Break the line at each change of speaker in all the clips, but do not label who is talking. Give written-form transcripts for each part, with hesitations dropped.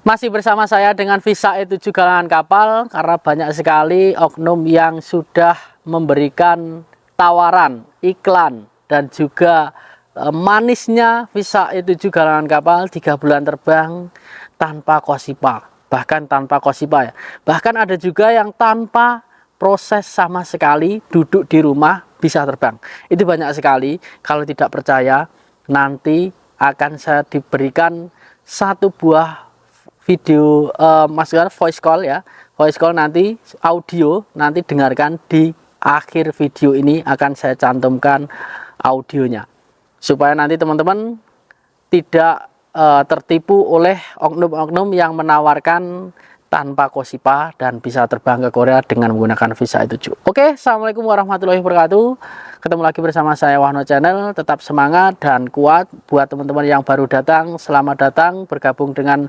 Masih bersama saya dengan Visa E7 galangan kapal, karena banyak sekali oknum yang sudah memberikan tawaran, iklan, dan juga manisnya Visa E7 galangan kapal 3 bulan terbang tanpa kosipa, bahkan tanpa kosipa ya. Bahkan ada juga yang tanpa proses sama sekali, duduk di rumah bisa terbang. Itu banyak sekali. Kalau tidak percaya, nanti akan saya diberikan satu buah video masukan voice call ya, voice call nanti audio, nanti dengarkan di akhir video ini akan saya cantumkan audionya supaya nanti teman-teman tidak tertipu oleh oknum-oknum yang menawarkan tanpa kosipa dan bisa terbang ke Korea dengan menggunakan Visa E7. Oke, assalamualaikum warahmatullahi wabarakatuh. Ketemu lagi bersama saya Wahno Channel. Tetap semangat dan kuat. Buat teman-teman yang baru datang, selamat datang bergabung dengan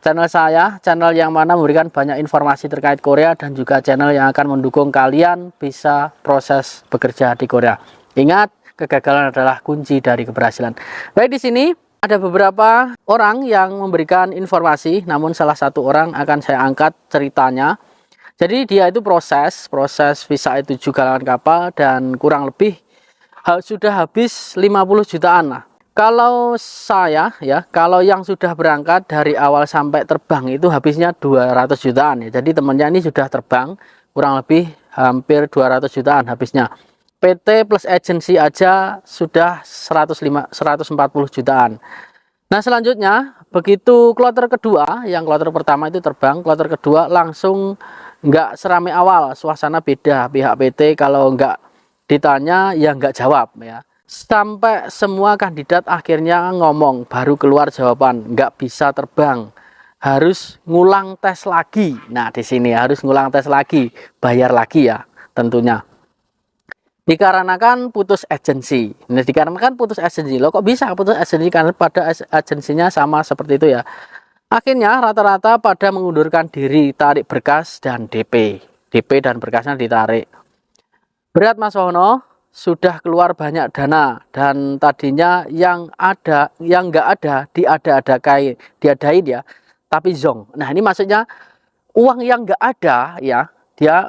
channel saya, channel yang mana memberikan banyak informasi terkait Korea dan juga channel yang akan mendukung kalian bisa proses bekerja di Korea. Ingat, kegagalan adalah kunci dari keberhasilan. Baik, di sini ada beberapa orang yang memberikan informasi, namun salah satu orang akan saya angkat ceritanya. Jadi dia itu proses Visa E7 galangan kapal dan kurang lebih sudah habis 50 jutaan lah. Kalau saya ya, kalau yang sudah berangkat dari awal sampai terbang itu habisnya 200 jutaan ya. Jadi temannya ini sudah terbang kurang lebih hampir 200 jutaan habisnya. PT plus agency aja sudah 140 jutaan. Nah selanjutnya begitu kloter kedua, yang kloter pertama itu terbang, kloter kedua langsung nggak seramai awal, suasana beda. Pihak PT kalau nggak ditanya ya nggak jawab ya. Sampai semua kandidat akhirnya ngomong, baru keluar jawaban, nggak bisa terbang, harus ngulang tes lagi. Nah di sini harus ngulang tes lagi, bayar lagi ya tentunya. Dikarenakan putus agensi. Nah, dikarenakan putus agensi. Loh kok bisa putus agensi? Karena pada agensinya sama seperti itu ya. Akhirnya rata-rata pada mengundurkan diri, tarik berkas dan DP. DP dan berkasnya ditarik. Berat Mas Wono, sudah keluar banyak dana dan tadinya yang ada, yang nggak ada diadain ya, tapi zong. Nah, ini maksudnya uang yang nggak ada ya. Dia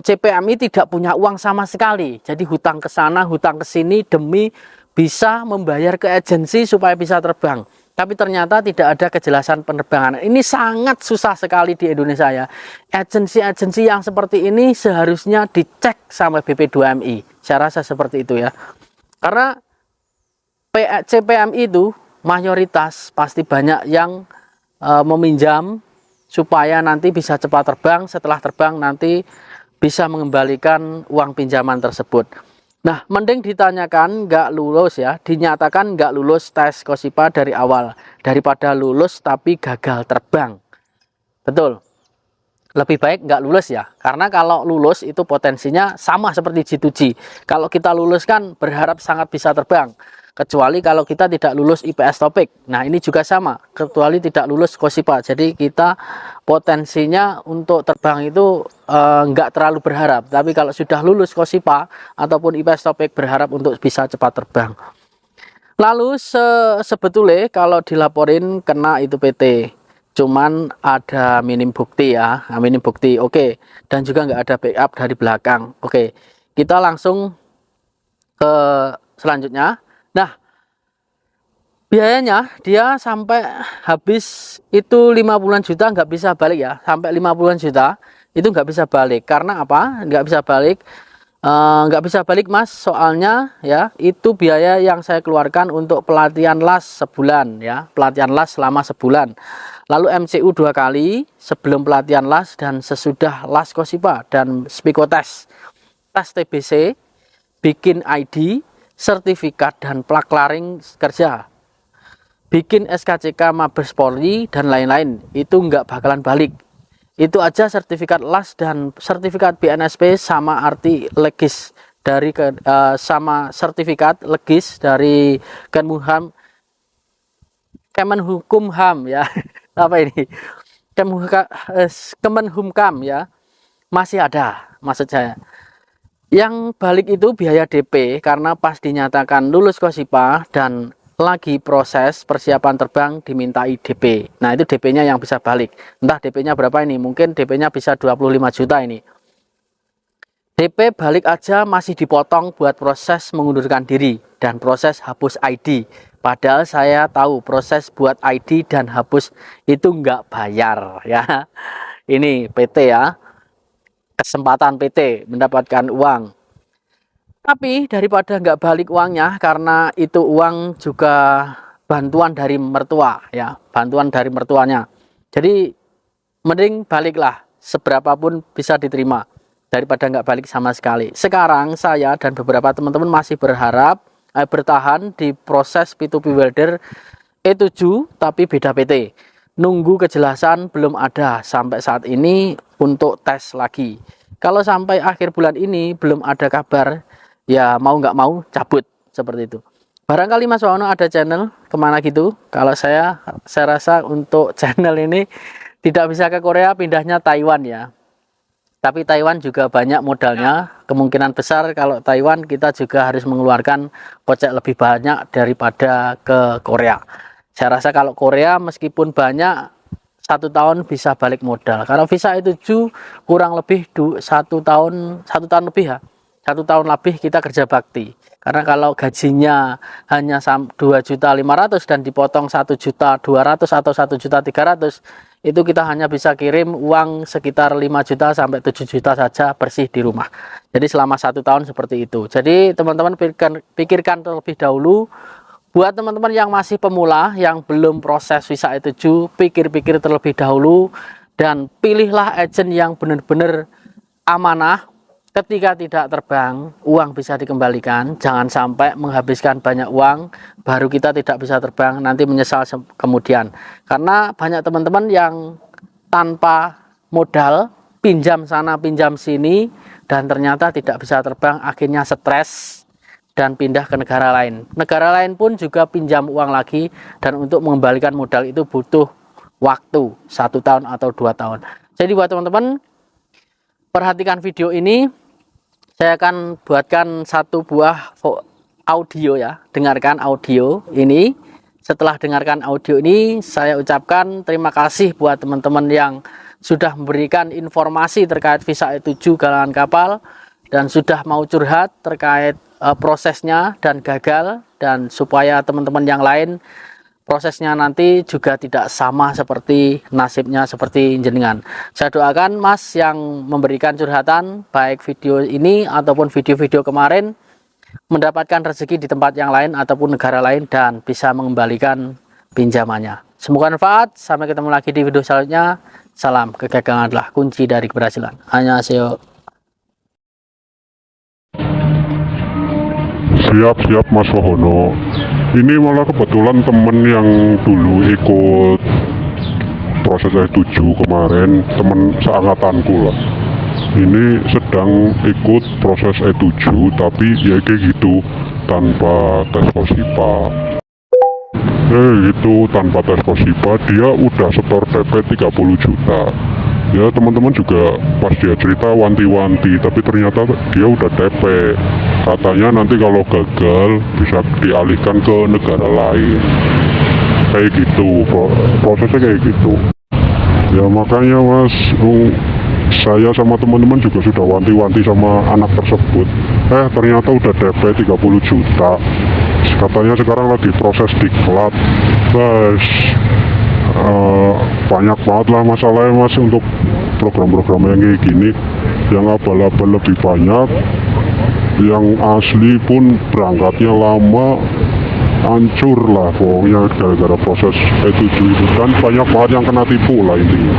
CPMI tidak punya uang sama sekali, jadi hutang ke sana, hutang ke sini demi bisa membayar ke agensi supaya bisa terbang. Tapi ternyata tidak ada kejelasan penerbangan. Ini sangat susah sekali di Indonesia ya. Agensi-agensi yang seperti ini seharusnya dicek sama BP2MI. Saya rasa seperti itu ya. Karena CPMI itu mayoritas pasti banyak yang meminjam supaya nanti bisa cepat terbang, setelah terbang nanti bisa mengembalikan uang pinjaman tersebut. Nah, mending ditanyakan nggak lulus ya, dinyatakan nggak lulus tes kosipa dari awal, daripada lulus tapi gagal terbang. Betul, lebih baik nggak lulus ya, karena kalau lulus itu potensinya sama seperti G2G. Kalau kita lulus kan berharap sangat bisa terbang. Kecuali kalau kita tidak lulus IPS topik. Nah ini juga sama, kecuali tidak lulus kosipa. Jadi kita potensinya untuk terbang itu nggak terlalu berharap. Tapi kalau sudah lulus kosipa ataupun IPS topik berharap untuk bisa cepat terbang. Lalu sebetulnya kalau dilaporin kena itu PT. Cuman ada minim bukti ya, minim bukti. Oke. Dan juga nggak ada backup dari belakang. Oke. Kita langsung ke selanjutnya. Nah, biayanya dia sampai habis itu 50-an juta nggak bisa balik ya. Sampai 50-an juta itu nggak bisa balik. Karena apa? Nggak bisa balik. Nggak bisa balik Mas, soalnya ya itu biaya yang saya keluarkan untuk pelatihan las sebulan ya. Pelatihan las selama sebulan. Lalu MCU 2 kali sebelum pelatihan las dan sesudah las kosipa dan psikotes. Tes TBC, bikin ID, sertifikat dan plaklaring kerja, bikin SKCK Mabes Polri dan lain-lain, itu nggak bakalan balik. Itu aja sertifikat las dan sertifikat BNSP sama arti legis dari sama sertifikat legis dari Kemenhukumham ya. Apa ini? Kemenhumkam ya. Masih ada maksud saya. Yang balik itu biaya DP karena pas dinyatakan lulus kosipa dan lagi proses persiapan terbang dimintai DP. Nah, itu DP-nya yang bisa balik. Entah DP-nya berapa ini, mungkin DP-nya bisa 25 juta ini. DP balik aja masih dipotong buat proses mengundurkan diri dan proses hapus ID. Padahal saya tahu proses buat ID dan hapus itu nggak bayar ya. Ini PT ya, kesempatan PT mendapatkan uang. Tapi daripada nggak balik uangnya, karena itu uang juga bantuan dari mertua ya, bantuan dari mertuanya. Jadi mending baliklah, seberapapun bisa diterima daripada nggak balik sama sekali. Sekarang saya dan beberapa teman-teman masih berharap bertahan di proses P2P welder E7 tapi beda PT. Nunggu kejelasan belum ada sampai saat ini untuk tes lagi. Kalau sampai akhir bulan ini belum ada kabar, ya mau nggak mau cabut seperti itu. Barangkali Mas Wahono ada channel kemana gitu. Kalau saya rasa untuk channel ini tidak bisa ke Korea, pindahnya Taiwan ya. Tapi Taiwan juga banyak modalnya. Kemungkinan besar kalau Taiwan kita juga harus mengeluarkan kocek lebih banyak daripada ke Korea. Saya rasa kalau Korea meskipun banyak, 1 tahun bisa balik modal. Kalau visa E7 kurang lebih 1 tahun lebih ya. 1 tahun lebih kita kerja bakti. Karena kalau gajinya hanya 2.500.000 dan dipotong 1.200.000 atau 1.300.000, itu kita hanya bisa kirim uang sekitar 5 juta sampai 7 juta saja bersih di rumah. Jadi selama 1 tahun seperti itu. Jadi teman-teman pikirkan terlebih dahulu. Buat teman-teman yang masih pemula, yang belum proses visa E7, pikir-pikir terlebih dahulu dan pilihlah agen yang benar-benar amanah. Ketika tidak terbang, uang bisa dikembalikan. Jangan sampai menghabiskan banyak uang, baru kita tidak bisa terbang, nanti menyesal kemudian. Karena banyak teman-teman yang tanpa modal, pinjam sana, pinjam sini, dan ternyata tidak bisa terbang, akhirnya stres dan pindah ke negara lain. Negara lain pun juga pinjam uang lagi, dan untuk mengembalikan modal itu butuh waktu 1 tahun atau 2 tahun. Jadi buat teman-teman, perhatikan video ini. Saya akan buatkan 1 buah audio ya. Dengarkan audio ini. Setelah dengarkan audio ini, saya ucapkan terima kasih buat teman-teman yang sudah memberikan informasi terkait visa E7 galangan kapal dan sudah mau curhat terkait prosesnya dan gagal, dan supaya teman-teman yang lain prosesnya nanti juga tidak sama seperti nasibnya seperti jenengan. Saya doakan Mas yang memberikan curhatan, baik video ini ataupun video-video kemarin, mendapatkan rezeki di tempat yang lain ataupun negara lain dan bisa mengembalikan pinjamannya. Semoga manfaat. Sampai ketemu lagi di video selanjutnya. Salam, kegagalan adalah kunci dari keberhasilan. Annyeonghaseyo.
Siap Mas Wahono. Ini malah kebetulan temen yang dulu ikut proses E7 kemarin, temen seangkatanku lah. Ini sedang ikut proses E7 tapi ya kayak gitu, tanpa tes Kosipa. Gitu, tanpa tes Kosipa dia udah setor DP 30 juta. Ya teman-teman juga pas dia cerita wanti-wanti, tapi ternyata dia udah DP. Katanya nanti kalau gagal bisa dialihkan ke negara lain. Kayak gitu, prosesnya kayak gitu. Ya makanya Mas, saya sama teman-teman juga sudah wanti-wanti sama anak tersebut. Ternyata udah DP 30 juta. Katanya sekarang lagi proses diklat. Guys, banyak banget lah masalahnya Mas untuk program-program yang kayak gini. Yang abal-abal lebih banyak, yang asli pun berangkatnya lama, hancur lah pokoknya gara-gara proses E7 itu kan banyak banget yang kena tipu lah intinya.